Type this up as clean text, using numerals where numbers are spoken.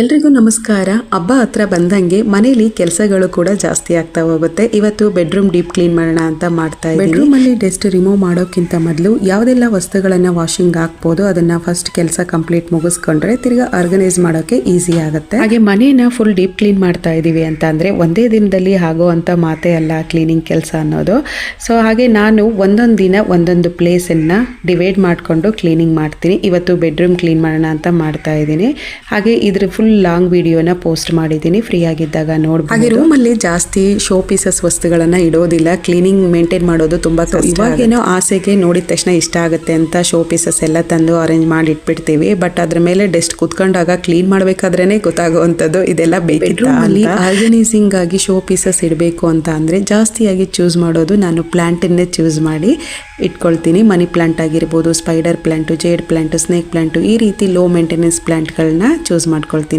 ಎಲ್ರಿಗೂ ನಮಸ್ಕಾರ. ಹಬ್ಬ ಹತ್ರ ಬಂದಂಗೆ ಮನೇಲಿ ಕೆಲಸಗಳು ಕೂಡ ಜಾಸ್ತಿ ಆಗ್ತಾ ಹೋಗುತ್ತೆ. ಇವತ್ತು ಬೆಡ್ರೂಮ್ ಡೀಪ್ ಕ್ಲೀನ್ ಮಾಡೋಣ ಅಂತ ಮಾಡ್ತಾ ಇದ್ದೀನಿ. ಬೆಡ್ರೂಮ್ ಅಲ್ಲಿ ಡಸ್ಟ್ ರಿಮೂವ್ ಮಾಡೋಕ್ಕಿಂತ ಮೊದಲು ಯಾವುದೆಲ್ಲ ವಸ್ತುಗಳನ್ನ ವಾಷಿಂಗ್ ಹಾಕ್ಬೋದು ಅದನ್ನ ಫಸ್ಟ್ ಕೆಲಸ ಕಂಪ್ಲೀಟ್ ಮುಗಿಸ್ಕೊಂಡ್ರೆ ತಿರ್ಗಾ ಆರ್ಗನೈಸ್ ಮಾಡೋಕೆ ಈಸಿ ಆಗುತ್ತೆ. ಹಾಗೆ ಮನೇನ ಫುಲ್ ಡೀಪ್ ಕ್ಲೀನ್ ಮಾಡ್ತಾ ಇದೀವಿ ಅಂತ ಅಂದ್ರೆ ಒಂದೇ ದಿನದಲ್ಲಿ ಆಗುವಂತ ಮಾತೇ ಅಲ್ಲ ಕ್ಲೀನಿಂಗ್ ಕೆಲಸ ಅನ್ನೋದು. ಸೊ ಹಾಗೆ ನಾನು ಒಂದೊಂದು ದಿನ ಒಂದೊಂದು ಪ್ಲೇಸ್ ಅನ್ನ ಡಿವೈಡ್ ಮಾಡ್ಕೊಂಡು ಕ್ಲೀನಿಂಗ್ ಮಾಡ್ತೀನಿ. ಇವತ್ತು ಬೆಡ್ರೂಮ್ ಕ್ಲೀನ್ ಮಾಡೋಣ ಅಂತ ಮಾಡ್ತಾ ಇದ್ದೀನಿ. ಹಾಗೆ ಇದ್ರ ಫುಲ್ ಲಾಂಗ್ ವಿಡಿಯೋನ ಪೋಸ್ಟ್ ಮಾಡಿದ್ದೀನಿ, ಫ್ರೀ ಆಗಿದ್ದಾಗ ನೋಡ್ಬೋದು. ಹಾಗೆ ರೂಮಲ್ಲಿ ಜಾಸ್ತಿ ಶೋ ಪೀಸಸ್ ವಸ್ತುಗಳನ್ನ ಇಡೋದಿಲ್ಲ, ಕ್ಲೀನಿಂಗ್ ಮೇಂಟೈನ್ ಮಾಡೋದು ತುಂಬಾ ಕಷ್ಟ. ಇವಾಗೇನೋ ಆಸೆಗೆ ನೋಡಿದ ತಕ್ಷಣ ಇಷ್ಟ ಆಗುತ್ತೆ ಅಂತ ಶೋ ಪೀಸಸ್ ಎಲ್ಲ ತಂದು ಅರೇಂಜ್ ಮಾಡಿ ಇಟ್ಬಿಡ್ತೀವಿ. ಬಟ್ ಅದ್ರ ಮೇಲೆ ಡಸ್ಟ್ ಕುತ್ಕೊಂಡಾಗ ಕ್ಲೀನ್ ಮಾಡ್ಬೇಕಾದ್ರೇನೆ ಗೊತ್ತಾಗುವಂಥದ್ದು ಇದೆಲ್ಲ ಬೇಕಿತ್ತು. ಅಲ್ಲಿ ಆರ್ಗನೈಸಿಂಗ್ ಆಗಿ ಶೋ ಪೀಸಸ್ ಇಡಬೇಕು ಅಂತ ಅಂದ್ರೆ ಜಾಸ್ತಿಯಾಗಿ ಚೂಸ್ ಮಾಡೋದು ನಾನು ಪ್ಲಾಂಟನ್ನೇ ಚೂಸ್ ಮಾಡಿ ಇಟ್ಕೊಳ್ತೀನಿ. ಮನಿ ಪ್ಲಾಂಟ್ ಆಗಿರ್ಬೋದು, spider plant, jade plant, snake plant, ಈ ರೀತಿ ಲೋ ಮೇಂಟೆನೆನ್ಸ್ ಪ್ಲಾಂಟ್ಗಳನ್ನ ಚೂಸ್ ಮಾಡ್ಕೊಳ್ತೀನಿ.